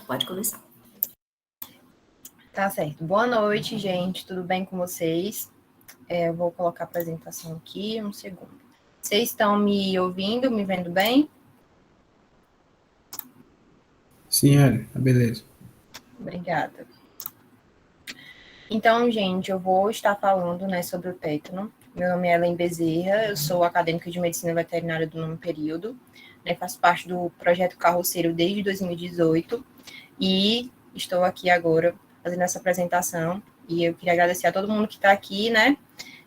Pode começar. Tá certo. Boa noite, gente. Tudo bem com vocês? Eu vou colocar a apresentação aqui, um segundo. Vocês estão me ouvindo, me vendo bem? Sim, Hélio. Beleza. Obrigada. Então, gente, eu vou estar falando, sobre o tétano. Meu nome é Ellen Bezerra, eu sou acadêmica de Medicina Veterinária do 9º período, faço parte do projeto Carroceiro desde 2018 e estou aqui agora fazendo essa apresentação. E eu queria agradecer a todo mundo que está aqui,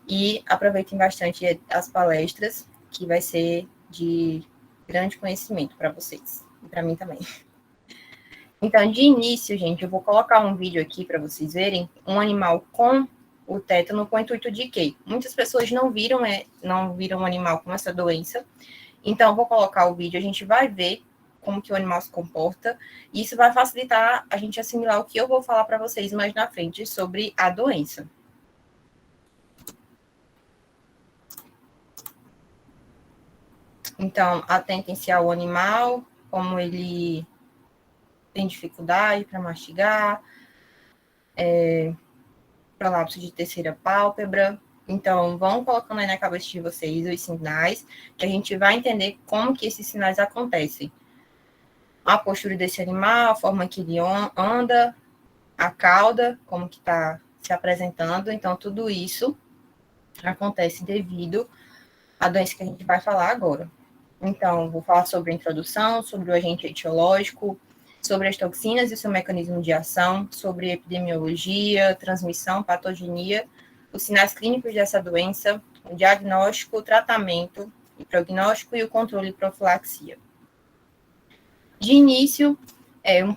e aproveitem bastante as palestras, que vai ser de grande conhecimento para vocês, e para mim também. Então, de início, gente, eu vou colocar um vídeo aqui para vocês verem um animal com o tétano, com o intuito de quê? Muitas pessoas não viram um animal com essa doença, então eu vou colocar o vídeo, a gente vai ver como que o animal se comporta, e isso vai facilitar a gente assimilar o que eu vou falar para vocês mais na frente sobre a doença. Então, atentem-se ao animal, como ele tem dificuldade para mastigar, prolapso de terceira pálpebra. Então, vão colocando aí na cabeça de vocês os sinais, que a gente vai entender como que esses sinais acontecem. A postura desse animal, a forma que ele anda, a cauda, como que está se apresentando. Então, tudo isso acontece devido à doença que a gente vai falar agora. Então, vou falar sobre a introdução, sobre o agente etiológico, sobre as toxinas e seu mecanismo de ação, sobre epidemiologia, transmissão, patogenia, os sinais clínicos dessa doença, o diagnóstico, o tratamento, o prognóstico e o controle e profilaxia. De início,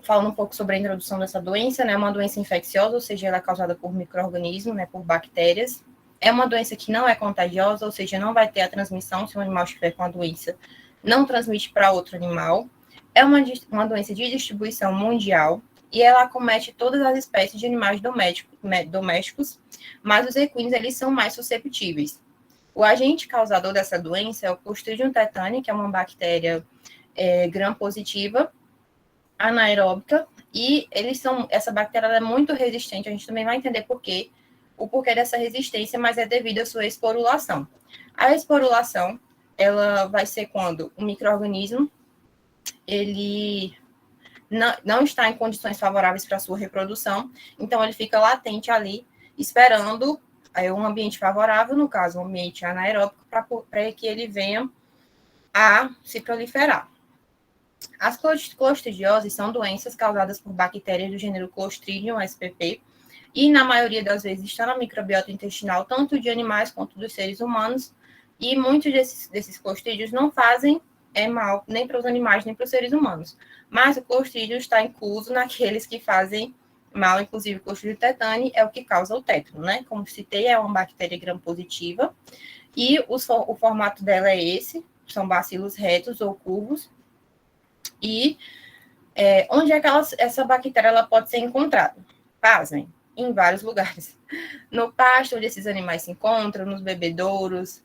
falando um pouco sobre a introdução dessa doença, é uma doença infecciosa, ou seja, ela é causada por micro-organismos, por bactérias. É uma doença que não é contagiosa, ou seja, não vai ter a transmissão se o animal estiver com a doença, não transmite para outro animal. É uma doença de distribuição mundial e ela acomete todas as espécies de animais domésticos, mas os equinos, eles são mais susceptíveis. O agente causador dessa doença é o Clostridium tetani, que é uma bactéria gram-positiva, anaeróbica, e essa bactéria é muito resistente, a gente também vai entender o porquê dessa resistência, mas é devido à sua esporulação. A esporulação, ela vai ser quando o micro-organismo, ele não está em condições favoráveis para a sua reprodução, então ele fica latente ali, esperando um ambiente favorável, no caso, um ambiente anaeróbico, para que ele venha a se proliferar. As clostridioses são doenças causadas por bactérias do gênero Clostridium spp, e na maioria das vezes está na microbiota intestinal, tanto de animais quanto dos seres humanos, e muitos desses clostrídeos não fazem mal nem para os animais, nem para os seres humanos. Mas o Clostridium está incluso naqueles que fazem mal, inclusive o Clostridium tetani é o que causa o tétano, Como citei, é uma bactéria gram-positiva, e o formato dela é esse, são bacilos retos ou curvos, e onde é que essa bactéria ela pode ser encontrada? Pasmem, em vários lugares. No pasto, onde esses animais se encontram, nos bebedouros,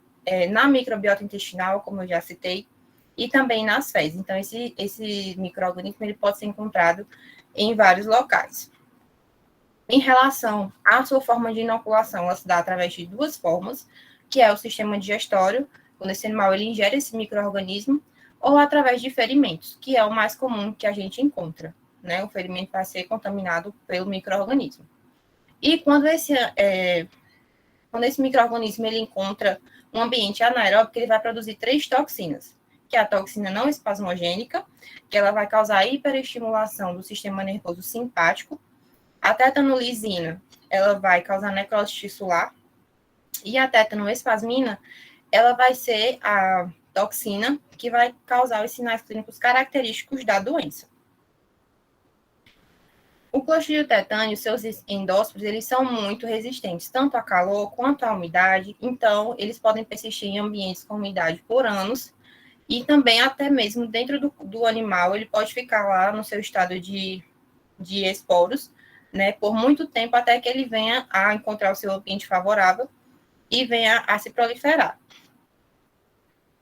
na microbiota intestinal, como eu já citei, e também nas fezes. Então, esse micro-organismo ele pode ser encontrado em vários locais. Em relação à sua forma de inoculação, ela se dá através de duas formas, que é o sistema digestório, quando esse animal ele ingere esse micro-organismo, ou através de ferimentos, que é o mais comum que a gente encontra, O ferimento vai ser contaminado pelo micro-organismo. E quando esse micro-organismo ele encontra um ambiente anaeróbico, ele vai produzir 3 toxinas, que é a toxina não espasmogênica, que ela vai causar hiperestimulação do sistema nervoso simpático. A tetanolisina, ela vai causar necrose tissular. E a tetanoespasmina, ela vai ser a toxina que vai causar os sinais clínicos característicos da doença. O Clostridium tetani, os seus endósporos, eles são muito resistentes, tanto a calor quanto à umidade, então eles podem persistir em ambientes com umidade por anos, e também até mesmo dentro do animal, ele pode ficar lá no seu estado de esporos, por muito tempo, até que ele venha a encontrar o seu ambiente favorável e venha a se proliferar.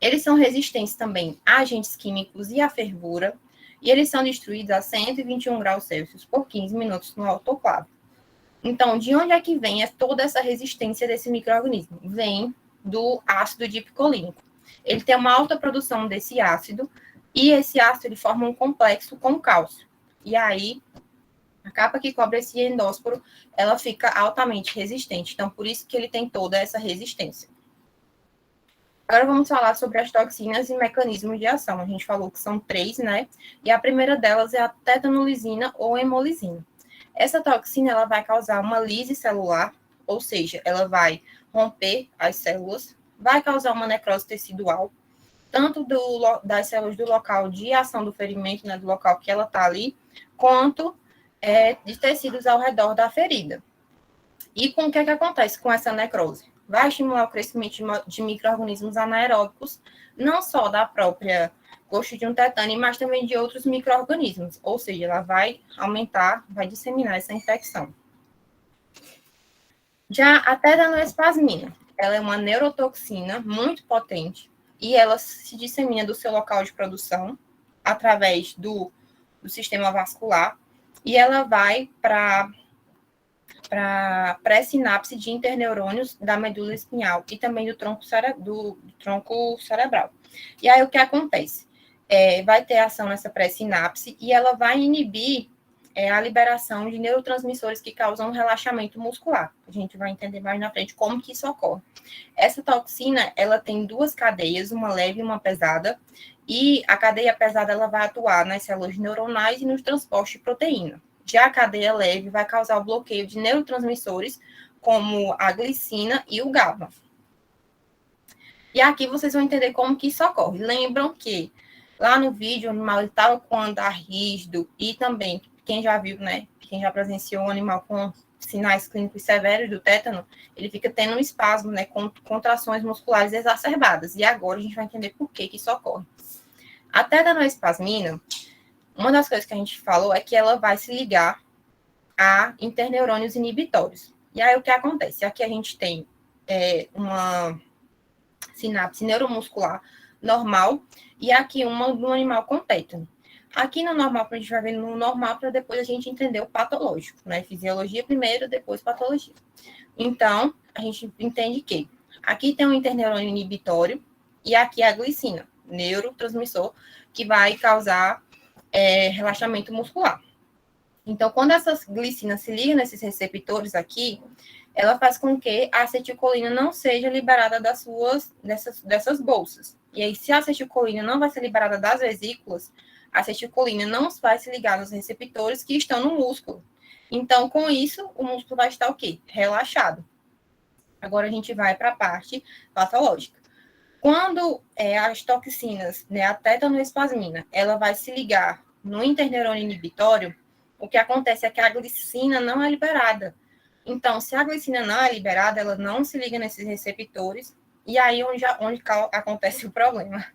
Eles são resistentes também a agentes químicos e à fervura, e eles são destruídos a 121 graus Celsius por 15 minutos no autoclave. Então, de onde é que vem toda essa resistência desse micro-organismo? Vem do ácido dipicolínico. Ele tem uma alta produção desse ácido, e esse ácido ele forma um complexo com cálcio. E aí, a capa que cobre esse endósporo, ela fica altamente resistente. Então, por isso que ele tem toda essa resistência. Agora vamos falar sobre as toxinas e mecanismos de ação. A gente falou que são 3, né? E a primeira delas é a tetanolisina ou hemolisina. Essa toxina ela vai causar uma lise celular, ou seja, ela vai romper as células, vai causar uma necrose tecidual, tanto das células do local de ação do ferimento, né, do local que ela está ali, quanto de tecidos ao redor da ferida. E com o que acontece com essa necrose? Vai estimular o crescimento de micro-organismos anaeróbicos, não só da própria coxa de um tetane, mas também de outros micro-organismos. Ou seja, ela vai aumentar, vai disseminar essa infecção. Já a tetanoespasmina, ela é uma neurotoxina muito potente e ela se dissemina do seu local de produção através do sistema vascular e ela vai para pré-sinapse de interneurônios da medula espinhal e também do tronco cerebral. E aí o que acontece? Vai ter ação nessa pré-sinapse e ela vai inibir a liberação de neurotransmissores que causam relaxamento muscular. A gente vai entender mais na frente como que isso ocorre. Essa toxina, ela tem 2 cadeias, uma leve e uma pesada, e a cadeia pesada ela vai atuar nas células neuronais e no transporte de proteína. Já a cadeia leve vai causar o bloqueio de neurotransmissores, como a glicina e o GABA. E aqui vocês vão entender como que isso ocorre. Lembram que lá no vídeo o animal estava com andar rígido e também, quem já viu, né, quem já presenciou um animal com sinais clínicos severos do tétano, ele fica tendo um espasmo, né, com contrações musculares exacerbadas. E agora a gente vai entender por que isso ocorre. A tetanoespasmina, uma das coisas que a gente falou é que ela vai se ligar a interneurônios inibitórios. E aí o que acontece? Aqui a gente tem uma sinapse neuromuscular normal e aqui uma do animal com tétano. Aqui no normal, a gente vai ver no normal para depois a gente entender o patológico, né? Fisiologia primeiro, depois patologia. Então, a gente entende que aqui tem um interneurônio inibitório e aqui é a glicina, neurotransmissor, que vai causar relaxamento muscular. Então, quando essas glicinas se ligam nesses receptores aqui, ela faz com que a acetilcolina não seja liberada dessas bolsas. E aí, se a acetilcolina não vai ser liberada das vesículas, a acetilcolina não vai se ligar nos receptores que estão no músculo. Então, com isso, o músculo vai estar o quê? Relaxado. Agora a gente vai para a parte patológica. Quando as toxinas, né, a tetanoespasmina, ela vai se ligar no interneurônio inibitório, o que acontece é que a glicina não é liberada. Então, se a glicina não é liberada, ela não se liga nesses receptores, e aí onde acontece o problema.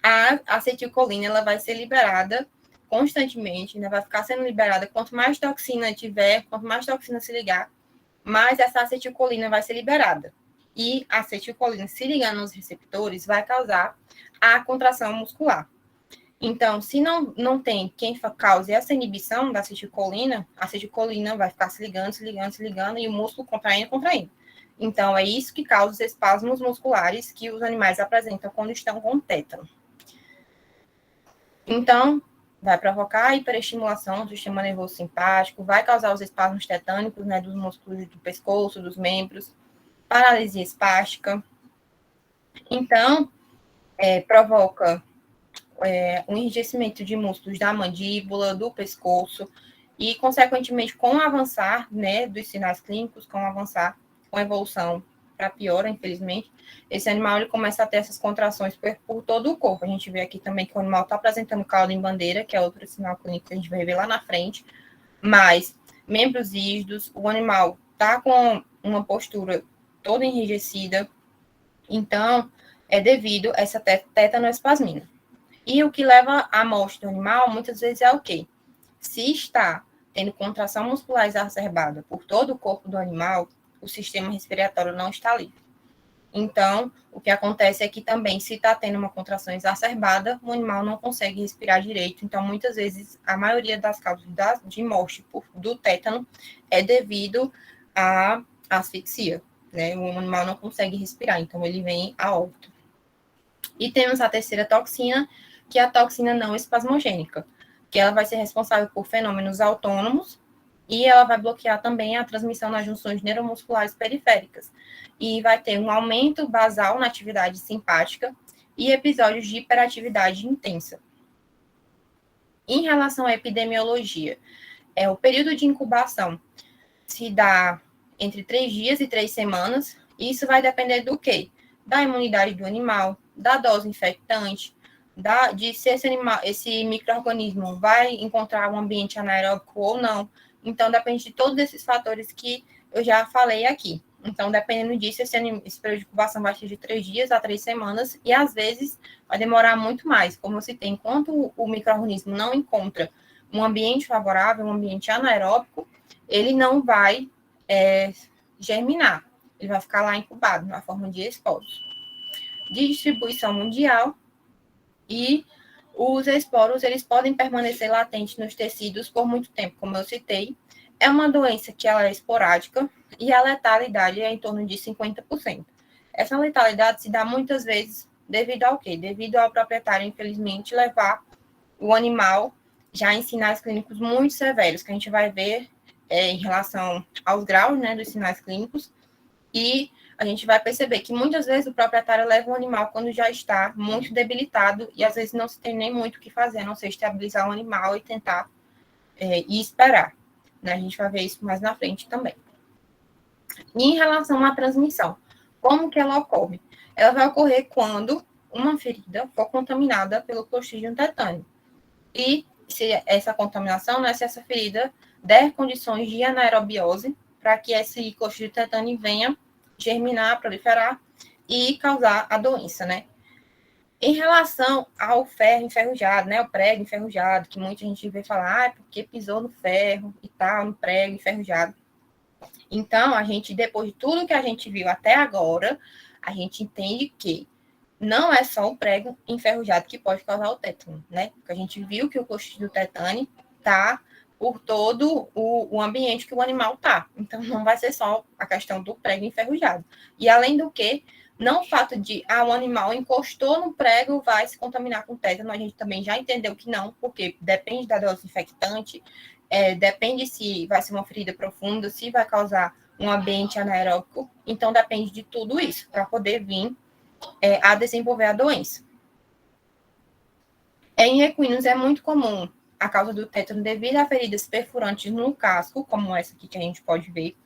A acetilcolina ela vai ser liberada constantemente, né, vai ficar sendo liberada. Quanto mais toxina tiver, quanto mais toxina se ligar, mais essa acetilcolina vai ser liberada. E a acetilcolina se ligar nos receptores vai causar a contração muscular. Então, se não tem quem cause essa inibição da acetilcolina, a acetilcolina vai ficar se ligando, e o músculo contraindo. Então, é isso que causa os espasmos musculares que os animais apresentam quando estão com tétano. Então, vai provocar a hiperestimulação do sistema nervoso simpático, vai causar os espasmos tetânicos, né, dos músculos do pescoço, dos membros, paralisia espástica. Então, provoca um enrijecimento de músculos da mandíbula, do pescoço, e, consequentemente, com o avançar, né, dos sinais clínicos, com a evolução para pior, infelizmente, esse animal ele começa a ter essas contrações por todo o corpo. A gente vê aqui também que o animal está apresentando cauda em bandeira, que é outro sinal clínico que a gente vai ver lá na frente, mas membros rígidos, o animal está com uma postura toda enrijecida, então é devido a essa tetanoespasmina. E o que leva à morte do animal, muitas vezes, é o quê? Se está tendo contração muscular exacerbada por todo o corpo do animal, o sistema respiratório não está livre. Então, o que acontece é que também, se está tendo uma contração exacerbada, o animal não consegue respirar direito. Então, muitas vezes, a maioria das causas de morte do tétano é devido à asfixia, né? O animal não consegue respirar, então ele vem a óbito. E temos a terceira toxina, que é a toxina não espasmogênica, que ela vai ser responsável por fenômenos autônomos e ela vai bloquear também a transmissão nas junções neuromusculares periféricas. E vai ter um aumento basal na atividade simpática e episódios de hiperatividade intensa. Em relação à epidemiologia, o período de incubação se dá entre 3 dias e 3 semanas. E isso vai depender do quê? Da imunidade do animal, da dose infectante, de se esse micro-organismo vai encontrar um ambiente anaeróbico ou não. Então, depende de todos esses fatores que eu já falei aqui. Então, dependendo disso, esse período de incubação vai ser de 3 dias a 3 semanas, e às vezes vai demorar muito mais. Como eu citei, enquanto o micro-organismo não encontra um ambiente favorável, um ambiente anaeróbico, ele não vai germinar. Ele vai ficar lá incubado, na forma de esporos. De distribuição mundial, e os esporos, eles podem permanecer latentes nos tecidos por muito tempo, como eu citei. É uma doença que ela é esporádica e a letalidade é em torno de 50%. Essa letalidade se dá muitas vezes devido ao quê? Devido ao proprietário, infelizmente, levar o animal já em sinais clínicos muito severos, que a gente vai ver em relação aos graus, né, dos sinais clínicos, e a gente vai perceber que muitas vezes o proprietário leva o animal quando já está muito debilitado e às vezes não se tem nem muito o que fazer, a não ser estabilizar o animal e tentar e esperar. Né? A gente vai ver isso mais na frente também. E em relação à transmissão, como que ela ocorre? Ela vai ocorrer quando uma ferida for contaminada pelo Clostridium tetânico. E se essa contaminação, né, se essa ferida der condições de anaerobiose, para que esse Clostridium tetani venha germinar, proliferar e causar a doença, né? Em relação ao ferro enferrujado, né, o prego enferrujado, que muita gente vê falar, porque pisou no ferro e tal, no prego enferrujado. Então, a gente, depois de tudo que a gente viu até agora, a gente entende que não é só o prego enferrujado que pode causar o tétano, né? Porque a gente viu que o Clostridium tetani está por todo o ambiente que o animal está. Então, não vai ser só a questão do prego enferrujado. E, além do que, não o fato de o animal encostou no prego vai se contaminar com tétano, a gente também já entendeu que não, porque depende da dose infectante, depende se vai ser uma ferida profunda, se vai causar um ambiente anaeróbico. Então, depende de tudo isso para poder vir a desenvolver a doença. Em equinos é muito comum a causa do tétano devido a feridas perfurantes no casco, como essa aqui que a gente pode ver,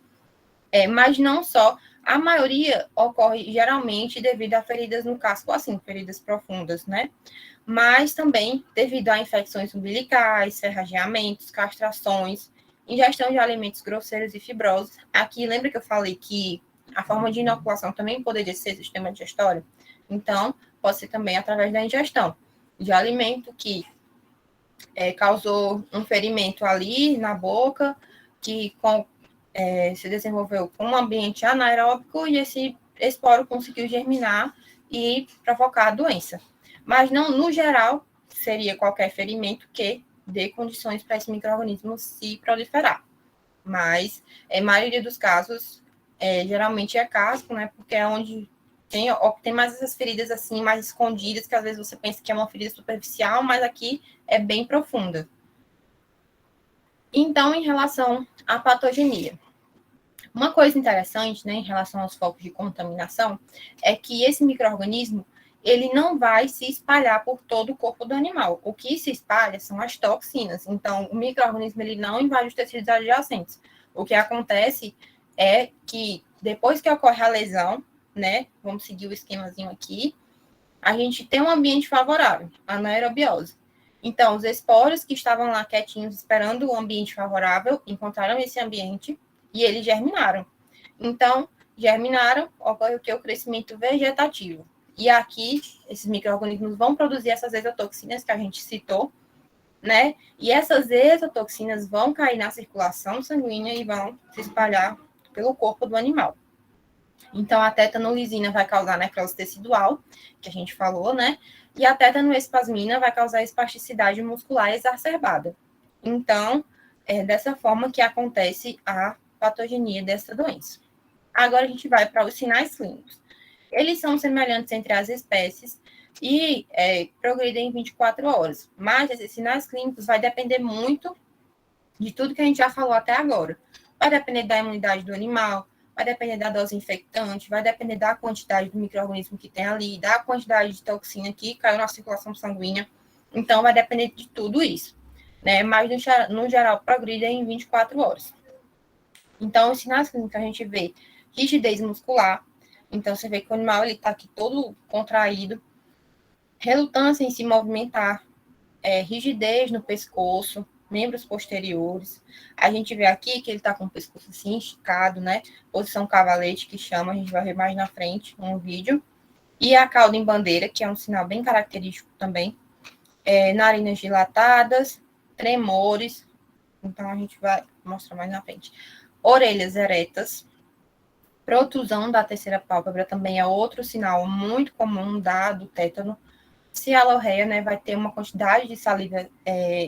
mas não só. A maioria ocorre geralmente devido a feridas no casco, assim, feridas profundas, né? Mas também devido a infecções umbilicais, ferrageamentos, castrações, ingestão de alimentos grosseiros e fibrosos. Aqui, lembra que eu falei que a forma de inoculação também poderia ser sistema digestório? Então, pode ser também através da ingestão de alimento que causou um ferimento ali na boca, que se desenvolveu com um ambiente anaeróbico e esse esporo conseguiu germinar e provocar a doença. Mas não, no geral, seria qualquer ferimento que dê condições para esse micro-organismo se proliferar. Mas, em maioria dos casos, geralmente é casco, né? Porque é onde tem mais essas feridas assim, mais escondidas, que às vezes você pensa que é uma ferida superficial, mas aqui é bem profunda. Então, em relação à patogenia, uma coisa interessante, né, em relação aos focos de contaminação, é que esse micro-organismo, ele não vai se espalhar por todo o corpo do animal. O que se espalha são as toxinas. Então, o micro-organismo, ele não invade os tecidos adjacentes. O que acontece é que, depois que ocorre a lesão, né, vamos seguir o esquemazinho aqui, a gente tem um ambiente favorável, a anaerobiose. Então, os esporos que estavam lá quietinhos, esperando o ambiente favorável, encontraram esse ambiente e eles germinaram. Então, germinaram, ocorre o que? O crescimento vegetativo. E aqui, esses micro-organismos vão produzir essas exotoxinas que a gente citou, né? E essas exotoxinas vão cair na circulação sanguínea e vão se espalhar pelo corpo do animal. Então, a tétano-lisina vai causar necrose tecidual, que a gente falou, né? E a tétano-espasmina vai causar espasticidade muscular exacerbada. Então, é dessa forma que acontece a patogenia dessa doença. Agora a gente vai para os sinais clínicos. Eles são semelhantes entre as espécies e progridem em 24 horas. Mas esses sinais clínicos vai depender muito de tudo que a gente já falou até agora. Vai depender da imunidade do animal, vai depender da dose infectante, vai depender da quantidade do micro-organismo que tem ali, da quantidade de toxina que caiu na circulação sanguínea. Então, vai depender de tudo isso. Né? Mas, no geral, progridem em 24 horas. Então, os sinais clínicos que a gente vê, rigidez muscular. Então, você vê que o animal está aqui todo contraído, relutância em se movimentar, rigidez no pescoço, membros posteriores. A gente vê aqui que ele está com o pescoço assim esticado, né? Posição cavalete, que chama, a gente vai ver mais na frente um vídeo. E a cauda em bandeira, que é um sinal bem característico também. Narinas dilatadas, tremores. Então, a gente vai mostrar mais na frente. Orelhas eretas. Protusão da terceira pálpebra também é outro sinal muito comum do tétano. Cialorreia, né, vai ter uma quantidade de saliva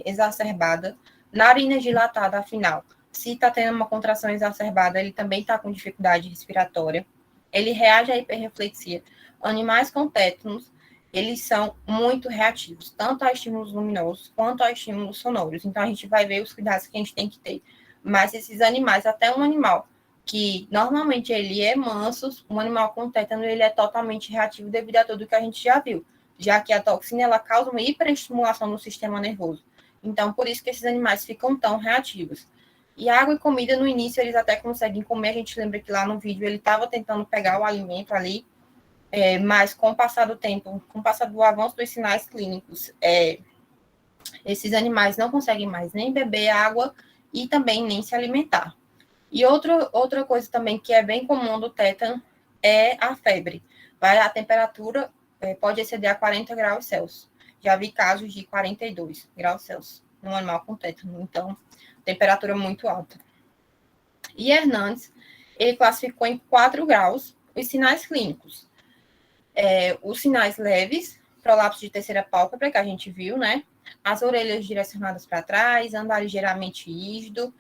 exacerbada. Narina dilatada, afinal, se está tendo uma contração exacerbada, ele também está com dificuldade respiratória. Ele reage à hiperreflexia. Animais com tétanos, eles são muito reativos, tanto a estímulos luminosos quanto a estímulos sonoros. Então, a gente vai ver os cuidados que a gente tem que ter. Mas esses animais, até um animal que normalmente ele é manso, um animal com tétano, ele é totalmente reativo devido a tudo que a gente já viu, já que a toxina ela causa uma hiperestimulação no sistema nervoso. Então, por isso que esses animais ficam tão reativos. E água e comida, no início, eles até conseguem comer. A gente lembra que lá no vídeo ele estava tentando pegar o alimento ali, mas com o passar do tempo, com o passar do avanço dos sinais clínicos, esses animais não conseguem mais nem beber água e também nem se alimentar. E outra coisa também que é bem comum do tétano é a febre. A temperatura pode exceder a 40 graus Celsius. Já vi casos de 42 graus Celsius no animal com tétano. Então, temperatura muito alta. E Hernandes, ele classificou em 4 graus os sinais clínicos. Os sinais leves, prolapso de terceira pálpebra, que a gente viu, né? As orelhas direcionadas para trás, andar ligeiramente rígido,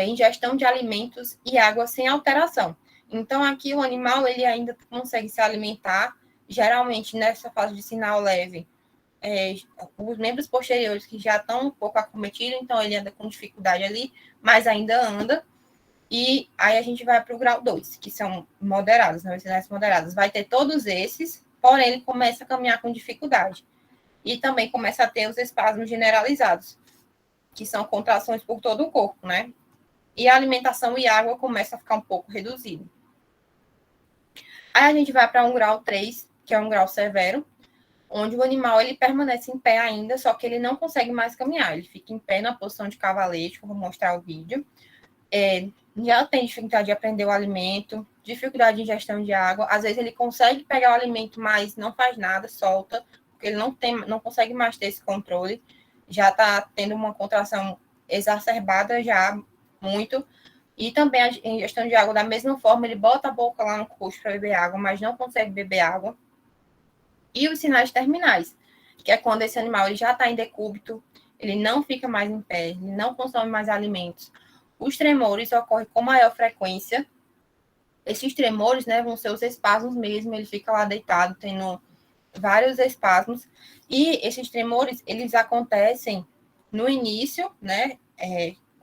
ingestão de alimentos e água sem alteração. Então, aqui o animal ele ainda consegue se alimentar, geralmente nessa fase de sinal leve, os membros posteriores que já estão um pouco acometidos, então ele anda com dificuldade ali, mas ainda anda. E aí a gente vai para o grau 2, que são moderados, né, os sinais moderados. Vai ter todos esses, porém ele começa a caminhar com dificuldade. E também começa a ter os espasmos generalizados, que são contrações por todo o corpo, né? E a alimentação e água começa a ficar um pouco reduzido. Aí a gente vai para um grau 3, que é um grau severo, onde o animal ele permanece em pé ainda, só que ele não consegue mais caminhar. Ele fica em pé na posição de cavalete, que eu vou mostrar o vídeo. Já tem dificuldade de aprender o alimento, dificuldade de ingestão de água. Às vezes ele consegue pegar o alimento, mas não faz nada, solta, porque ele não consegue mais ter esse controle. Já está tendo uma contração exacerbada já muito. E também a ingestão de água da mesma forma, ele bota a boca lá no coxo para beber água, mas não consegue beber água. E os sinais terminais, que é quando esse animal ele já está em decúbito, ele não fica mais em pé, ele não consome mais alimentos. Os tremores ocorrem com maior frequência. Esses tremores, né, vão ser os espasmos mesmo, ele fica lá deitado, tendo vários espasmos. E esses tremores, eles acontecem no início, né,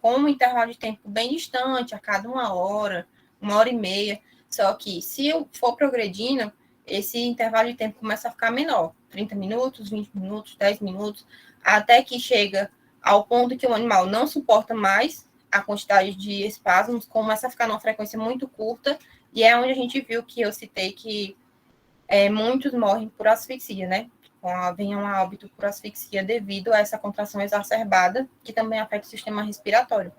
com um intervalo de tempo bem distante, a cada 1 hora, 1 hora e meia. Só que se eu for progredindo, esse intervalo de tempo começa a ficar menor. 30 minutos, 20 minutos, 10 minutos, até que chega ao ponto que o animal não suporta mais a quantidade de espasmos, começa a ficar numa frequência muito curta, e é onde a gente viu que eu citei que muitos morrem por asfixia, né? Vem um óbito por asfixia devido a essa contração exacerbada, que também afeta o sistema respiratório.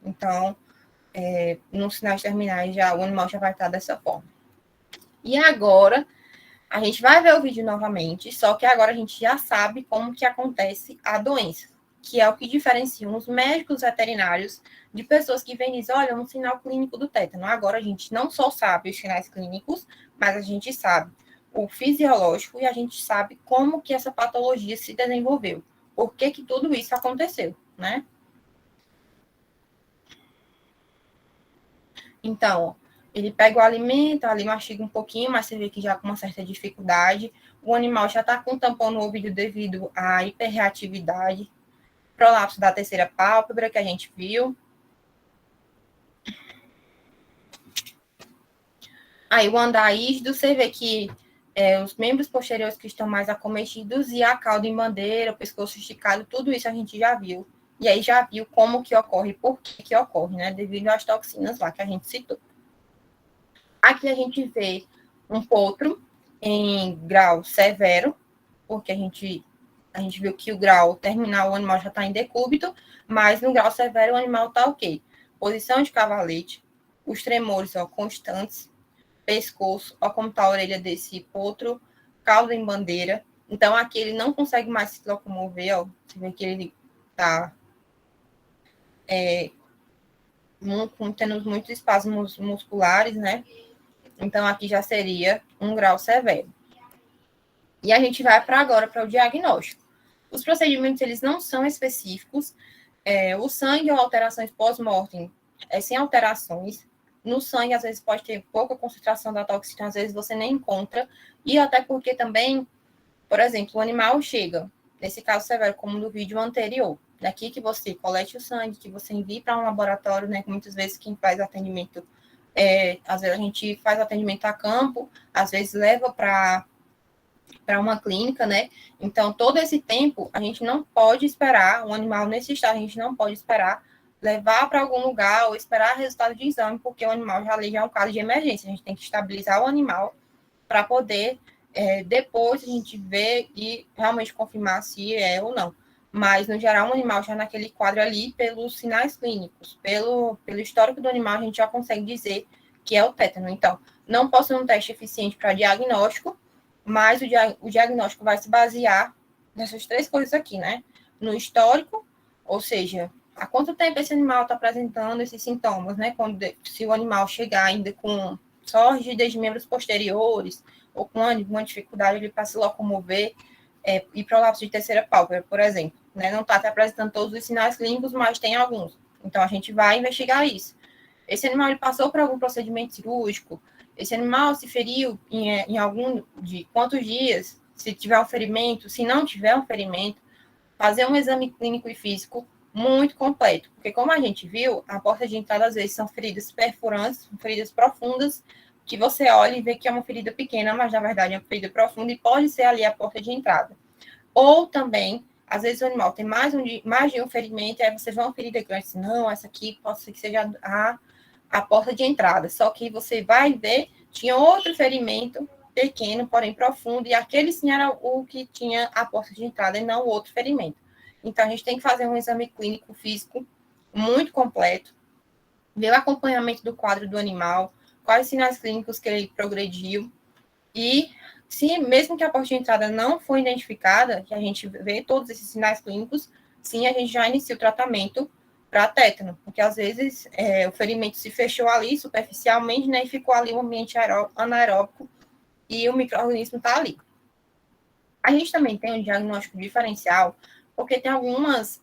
Então, nos sinais terminais, o animal já vai estar dessa forma. E agora, a gente vai ver o vídeo novamente, só que agora a gente já sabe como que acontece a doença. que é o que diferencia os médicos veterinários de pessoas que vêm e dizem, olha, um sinal clínico do tétano. Agora a gente não só sabe os sinais clínicos, mas a gente sabe o fisiológico e a gente sabe como que essa patologia se desenvolveu. Por que que tudo isso aconteceu, né? Então, ele pega o alimento, ali mastiga um pouquinho, mas você vê que já com uma certa dificuldade. O animal já está com tampão no ouvido devido à hiperreatividade, prolapso da terceira pálpebra, que a gente viu. Aí o andar rígido, você vê que os membros posteriores que estão mais acometidos e a cauda em bandeira, o pescoço esticado, tudo isso a gente já viu. E aí já viu como que ocorre, por que ocorre, né? Devido às toxinas lá que a gente citou. Aqui a gente vê um potro em grau severo, porque a gente viu que o grau terminal, o animal já está em decúbito, mas no grau severo o animal está ok. Posição de cavalete, os tremores constantes, pescoço, ó como está a orelha desse potro, cauda em bandeira. Então aqui ele não consegue mais se locomover, ó. Você vê que ele está tendo muitos espasmos musculares, né? Então aqui já seria um grau severo. E a gente vai agora para o diagnóstico. Os procedimentos, eles não são específicos. O sangue ou alterações pós-mortem sem alterações. No sangue, às vezes, pode ter pouca concentração da toxina, às vezes você nem encontra. E até porque também, por exemplo, o animal chega, nesse caso severo, como no vídeo anterior, daqui que você colete o sangue, que você envie para um laboratório, né? Que muitas vezes quem faz atendimento, às vezes a gente faz atendimento a campo, às vezes leva para uma clínica, né? Então, todo esse tempo, a gente não pode esperar, um animal nesse estado, a gente não pode esperar levar para algum lugar ou esperar resultado de exame, porque o animal já é um caso de emergência. A gente tem que estabilizar o animal para poder, depois, a gente ver e realmente confirmar se é ou não. Mas, no geral, um animal já naquele quadro ali, pelos sinais clínicos, pelo histórico do animal, a gente já consegue dizer que é o tétano. Então, não posso ser um teste eficiente para diagnóstico, mas o diagnóstico vai se basear nessas três coisas aqui, né? No histórico, ou seja, há quanto tempo esse animal está apresentando esses sintomas, né? Se o animal chegar ainda com só rigidez de membros posteriores, ou com uma dificuldade para se locomover, e prolapso de terceira pálpebra, por exemplo, né? Não está apresentando todos os sinais clínicos, mas tem alguns. Então, a gente vai investigar isso. Esse animal ele passou por algum procedimento cirúrgico, esse animal se feriu em algum de quantos dias, se tiver um ferimento, se não tiver um ferimento, fazer um exame clínico e físico muito completo, porque como a gente viu, a porta de entrada às vezes são feridas perfurantes, feridas profundas, que você olha e vê que é uma ferida pequena, mas na verdade é uma ferida profunda e pode ser ali a porta de entrada. Ou também, às vezes o animal tem mais de um ferimento, e aí você vê uma ferida grande, assim, não, essa aqui pode ser que seja a porta de entrada. Só que você vai ver, tinha outro ferimento pequeno, porém profundo, e aquele sim era o que tinha a porta de entrada e não o outro ferimento. Então, a gente tem que fazer um exame clínico físico muito completo, ver o acompanhamento do quadro do animal, quais sinais clínicos que ele progrediu, e se mesmo que a porta de entrada não for identificada, que a gente vê todos esses sinais clínicos, sim, a gente já inicia o tratamento para tétano, porque às vezes o ferimento se fechou ali superficialmente, né, e ficou ali um ambiente anaeróbico e o micro-organismo está ali. A gente também tem um diagnóstico diferencial, porque tem algumas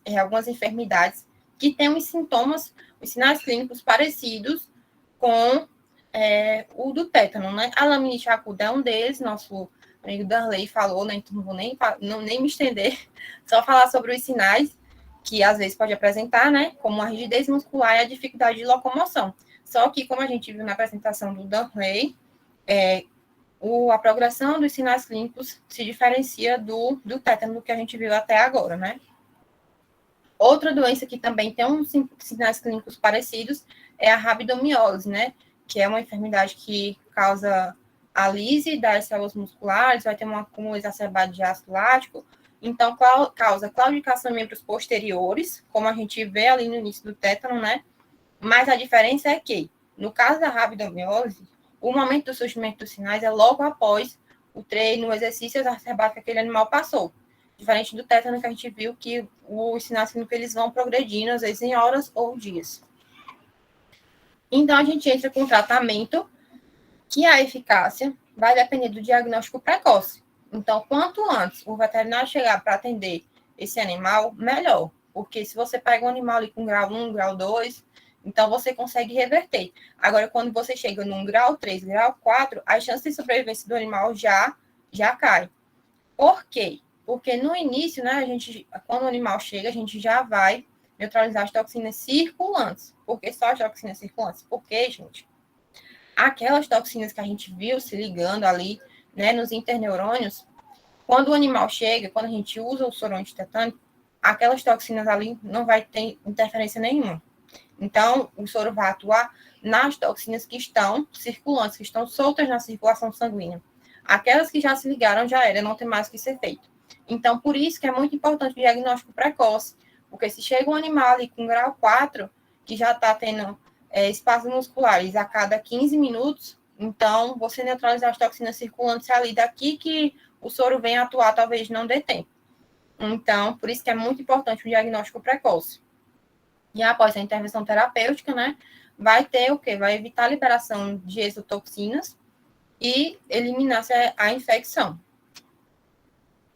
enfermidades que têm os sintomas, os sinais clínicos parecidos com o do tétano, né? A laminite aguda é um deles, nosso amigo Darley falou, né? Então não vou nem me estender, só falar sobre os sinais que às vezes pode apresentar, né? Como a rigidez muscular e a dificuldade de locomoção. Só que, como a gente viu na apresentação do Darley, a progressão dos sinais clínicos se diferencia do tétano que a gente viu até agora, né? Outra doença que também tem uns sinais clínicos parecidos é a rabdomiólise, né? Que é uma enfermidade que causa a lise das células musculares, vai ter um acúmulo exacerbado de ácido lático, então causa claudicação em membros posteriores, como a gente vê ali no início do tétano, né? Mas a diferença é que, no caso da rabdomiólise, o momento do surgimento dos sinais é logo após o treino, o exercício exacerbado que aquele animal passou. Diferente do tétano, que a gente viu que os sinais clínicos eles vão progredindo, às vezes em horas ou dias. Então, a gente entra com tratamento que a eficácia vai depender do diagnóstico precoce. Então, quanto antes o veterinário chegar para atender esse animal, melhor. Porque se você pega um animal ali com grau 1, grau 2, então você consegue reverter. Agora, quando você chega num grau 3, grau 4, a chance de sobrevivência do animal já cai. Por quê? Porque no início, né, quando o animal chega, a gente já vai neutralizar as toxinas circulantes. Por que só as toxinas circulantes? Porque, gente, aquelas toxinas que a gente viu se ligando ali, né, nos interneurônios, quando o animal chega, quando a gente usa o soro antitetânico, aquelas toxinas ali não vai ter interferência nenhuma. Então, o soro vai atuar nas toxinas que estão circulantes, que estão soltas na circulação sanguínea. Aquelas que já se ligaram já era, não tem mais o que ser feito. Então, por isso que é muito importante o diagnóstico precoce, porque se chega um animal ali com grau 4, que já está tendo espasmos musculares a cada 15 minutos, então você neutralizar as toxinas circulantes ali, daqui que o soro vem atuar, talvez não dê tempo. Então, por isso que é muito importante o diagnóstico precoce. E após a intervenção terapêutica, né, vai ter o quê? Vai evitar a liberação de exotoxinas e eliminar a infecção.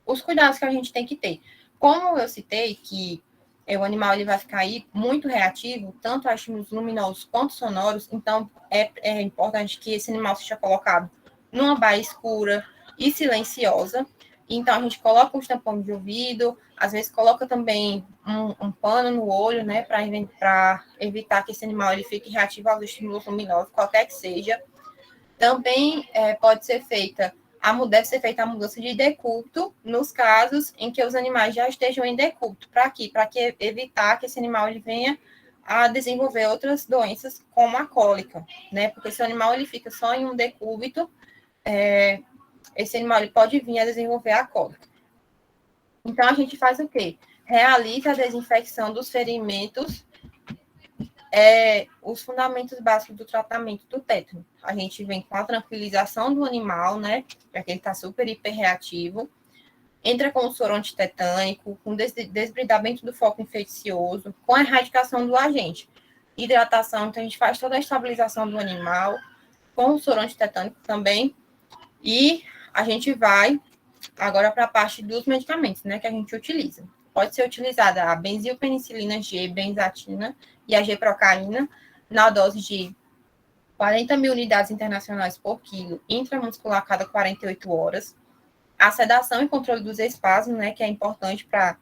Os cuidados que a gente tem que ter. Como eu citei que o animal ele vai ficar aí muito reativo, tanto a estímulos luminosos quanto sonoros, então é importante que esse animal seja colocado numa baia escura e silenciosa. Então, a gente coloca um tampão de ouvido, às vezes coloca também um pano no olho, né, para evitar que esse animal ele fique reativo aos estímulos luminosos, qualquer que seja. Também deve ser feita a mudança de decúbito nos casos em que os animais já estejam em decúbito. Para quê? Para evitar que esse animal ele venha a desenvolver outras doenças, como a cólica, né? Porque se o animal ele fica só em um decúbito, esse animal ele pode vir a desenvolver a cólica. Então, a gente faz o quê? Realiza a desinfecção dos ferimentos, os fundamentos básicos do tratamento do tétano. A gente vem com a tranquilização do animal, né? Já que ele está super hiperreativo. Entra com o soro antitetânico, com desbridamento do foco infeccioso, com a erradicação do agente. Hidratação, então a gente faz toda a estabilização do animal, com o soro antitetânico também. E a gente vai agora para a parte dos medicamentos, né, que a gente utiliza. Pode ser utilizada a benzilpenicilina G, benzatina e a G-procaína na dose de 40 mil unidades internacionais por quilo, intramuscular a cada 48 horas. A sedação e controle dos espasmos, né, que é importante para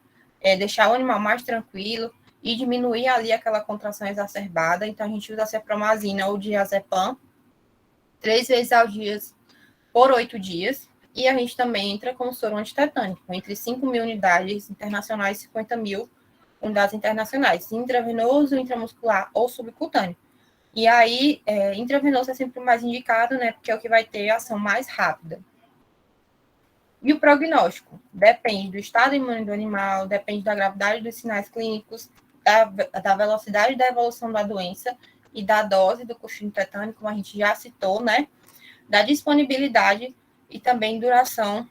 deixar o animal mais tranquilo e diminuir ali aquela contração exacerbada. Então, a gente usa a cepromazina ou diazepam 3 vezes ao dia por 8 dias. E a gente também entra com o soro antitetânico, entre 5 mil unidades internacionais e 50 mil unidades internacionais, intravenoso, intramuscular ou subcutâneo. E aí, intravenoso é sempre o mais indicado, né, porque é o que vai ter ação mais rápida. E o prognóstico? Depende do estado imune do animal, depende da gravidade dos sinais clínicos, da velocidade da evolução da doença e da dose do coxinho tetânico, como a gente já citou, né, da disponibilidade e também duração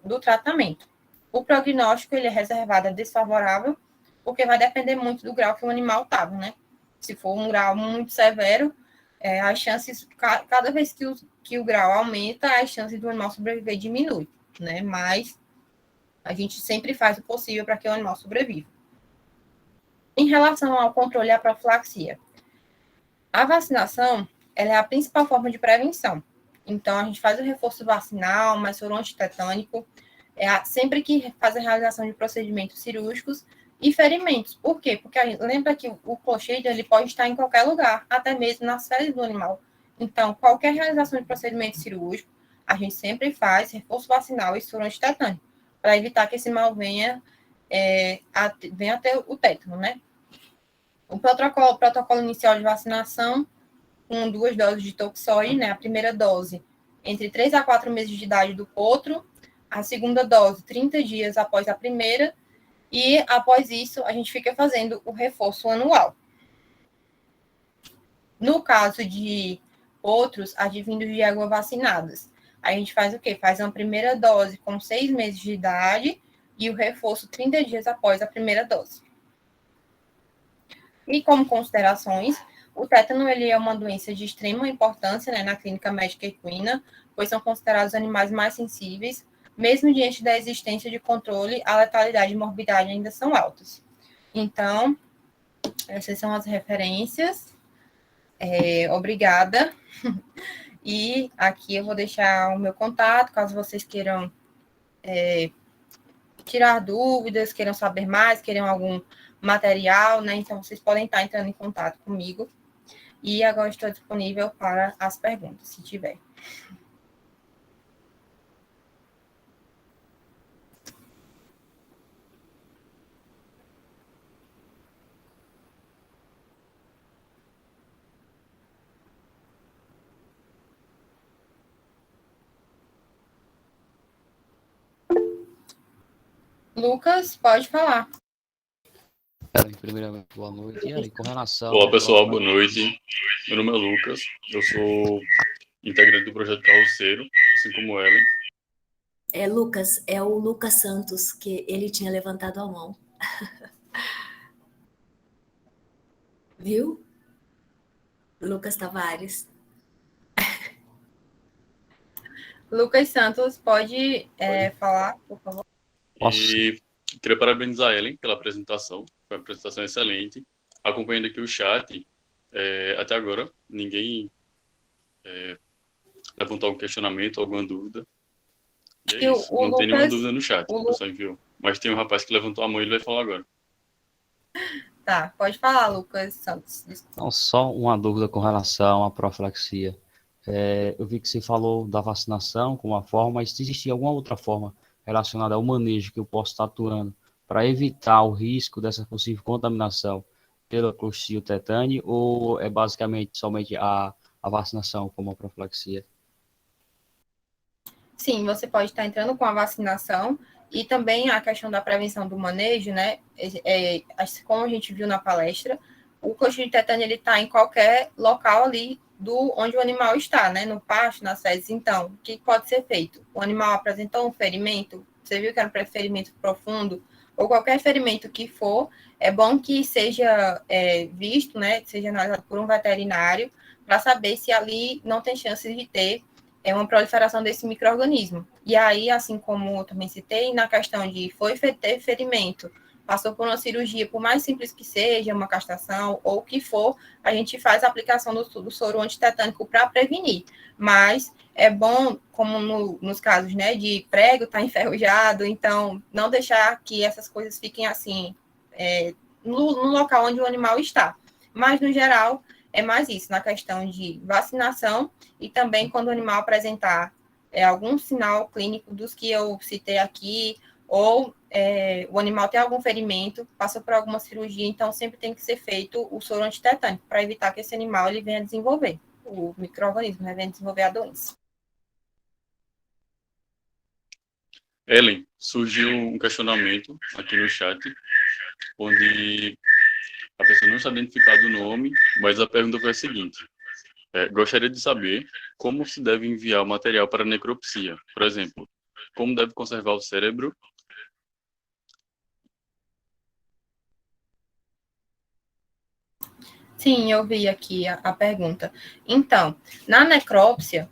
do tratamento. O prognóstico ele é reservado a desfavorável, porque vai depender muito do grau que o animal estava, né? Se for um grau muito severo, as chances, cada vez que o grau aumenta, as chances do animal sobreviver diminui, né? Mas a gente sempre faz o possível para que o animal sobreviva. Em relação ao controle e à profilaxia, a vacinação ela é a principal forma de prevenção. Então, a gente faz o reforço vacinal, mais soro antitetânico, sempre que faz a realização de procedimentos cirúrgicos e ferimentos. Por quê? Porque lembra que o Clostridium ele pode estar em qualquer lugar, até mesmo nas fezes do animal. Então, qualquer realização de procedimento cirúrgico, a gente sempre faz reforço vacinal e soro antitetânico, para evitar que esse mal venha até o tétano, né? O protocolo inicial de vacinação, com 2 doses de toxoide, né? A primeira dose entre 3 a 4 meses de idade do potro, a segunda dose 30 dias após a primeira, e após isso a gente fica fazendo o reforço anual. No caso de outros advindos de água vacinadas, a gente faz o quê? Faz uma primeira dose com 6 meses de idade e o reforço 30 dias após a primeira dose. E como considerações, o tétano ele é uma doença de extrema importância, né, na clínica médica equina, pois são considerados animais mais sensíveis, mesmo diante da existência de controle, a letalidade e morbidade ainda são altas. Então, essas são as referências. Obrigada. E aqui eu vou deixar o meu contato, caso vocês queiram tirar dúvidas, queiram saber mais, queiram algum material, né? Então, vocês podem estar entrando em contato comigo. E agora estou disponível para as perguntas, se tiver. Lucas, pode falar. Primeiramente, boa noite. E aí, com relação... Olá, pessoal, boa noite. Meu nome é Lucas, eu sou integrante do projeto Carroceiro, assim como Ellen. Lucas, é o Lucas Santos, que ele tinha levantado a mão. Viu? Lucas Tavares. Lucas Santos, pode falar, por favor? E queria parabenizar a Ellen pela apresentação, foi uma apresentação excelente. Acompanhando aqui o chat, até agora, ninguém levantou algum questionamento, alguma dúvida. E é isso, não tem nenhuma dúvida no chat, o pessoal enviou. Mas tem um rapaz que levantou a mão e ele vai falar agora. Tá, pode falar, Lucas Santos. Não, só uma dúvida com relação à profilaxia. Eu vi que você falou da vacinação como uma forma, mas se existia alguma outra forma relacionada ao manejo que eu posso estar atuando para evitar o risco dessa possível contaminação pela Clostridium tetani, ou é basicamente somente a vacinação como a profilaxia? Sim, você pode estar entrando com a vacinação e também a questão da prevenção do manejo, né? Como a gente viu na palestra, o Clostridium tetani ele está em qualquer local ali onde o animal está, né? No pasto, nas fezes. Então, o que pode ser feito? O animal apresentou um ferimento, você viu que era um ferimento profundo, ou qualquer ferimento que for, é bom que seja visto, né? Seja analisado por um veterinário, para saber se ali não tem chance de ter uma proliferação desse micro-organismo. E aí, assim como eu também citei, na questão de ter ferimento, passou por uma cirurgia, por mais simples que seja, uma castração ou o que for, a gente faz a aplicação do soro antitetânico para prevenir. Mas é bom, como nos casos, né, de prego tá enferrujado, então não deixar que essas coisas fiquem assim, no local onde o animal está. Mas, no geral, é mais isso, na questão de vacinação e também quando o animal apresentar algum sinal clínico dos que eu citei aqui, ou o animal tem algum ferimento, passou por alguma cirurgia, então sempre tem que ser feito o soro antitetânico para evitar que esse animal ele venha desenvolver, o micro-organismo, né, venha desenvolver a doença. Ellen, surgiu um questionamento aqui no chat, onde a pessoa não está identificando o nome, mas a pergunta foi a seguinte: gostaria de saber como se deve enviar o material para necropsia. Por exemplo, como deve conservar o cérebro? Sim, eu vi aqui a pergunta. Então, na necrópsia,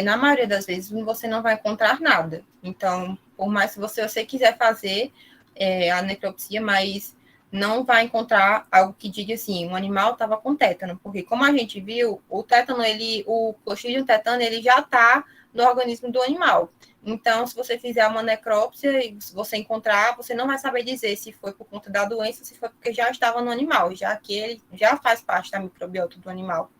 na maioria das vezes, você não vai encontrar nada. Então, por mais que você quiser fazer a necropsia, mas não vai encontrar algo que diga assim, um animal estava com tétano, porque como a gente viu, o tétano, o Clostridium tetani, ele já está no organismo do animal. Então, se você fizer uma necrópsia e se você encontrar, você não vai saber dizer se foi por conta da doença, se foi porque já estava no animal, já que ele já faz parte da microbiota do animal.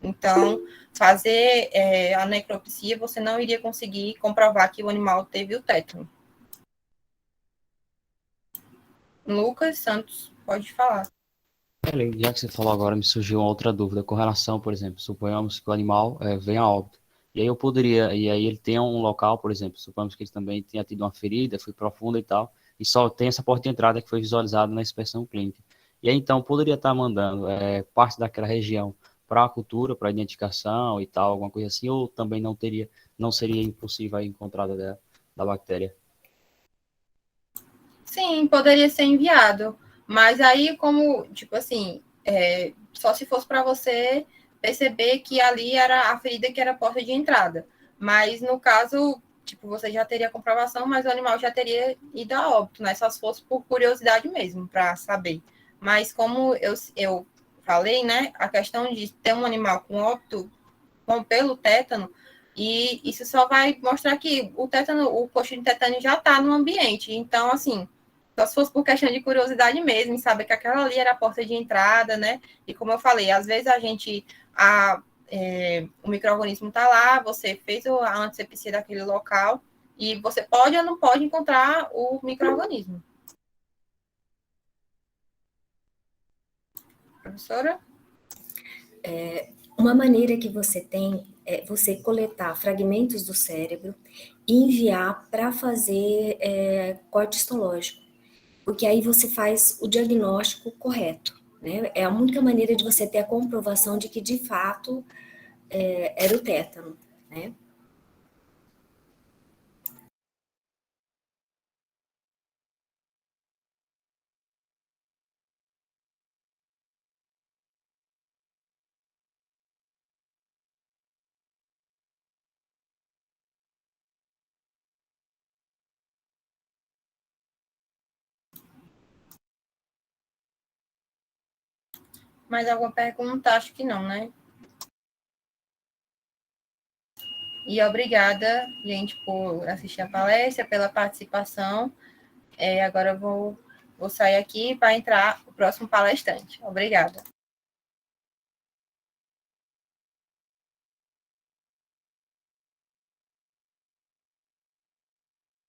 Então, fazer a necropsia, você não iria conseguir comprovar que o animal teve o tétano. Lucas Santos, pode falar. Já que você falou agora, me surgiu uma outra dúvida com relação, por exemplo, suponhamos que o animal venha a óbito. E aí eu poderia, e aí ele tem um local, por exemplo, suponhamos que ele também tenha tido uma ferida, foi profunda e tal, e só tem essa porta de entrada que foi visualizada na inspeção clínica. E aí então poderia estar mandando parte daquela região para a cultura, para a identificação e tal, alguma coisa assim, ou também não seria impossível a encontrada da bactéria? Sim, poderia ser enviado. Mas aí, como, tipo assim, só se fosse para você perceber que ali era a ferida que era a porta de entrada. Mas no caso, tipo, você já teria comprovação, mas o animal já teria ido a óbito, né? Só se fosse por curiosidade mesmo, para saber. Mas como eu falei, né? A questão de ter um animal com óbito pelo tétano, e isso só vai mostrar que o tétano, o coxo de tetânio já está no ambiente. Então, assim, só se fosse por questão de curiosidade mesmo, e saber que aquela ali era a porta de entrada, né? E como eu falei, às vezes o micro-organismo está lá, você fez a antisepsia daquele local, e você pode ou não pode encontrar o micro-organismo. Professora? Uma maneira que você tem é você coletar fragmentos do cérebro e enviar para fazer corte histológico, porque aí você faz o diagnóstico correto, né? É a única maneira de você ter a comprovação de que, de fato, era o tétano, né? Mais alguma pergunta? Acho que não, né? E obrigada, gente, por assistir a palestra, pela participação. Agora eu vou sair aqui para entrar o próximo palestrante. Obrigada.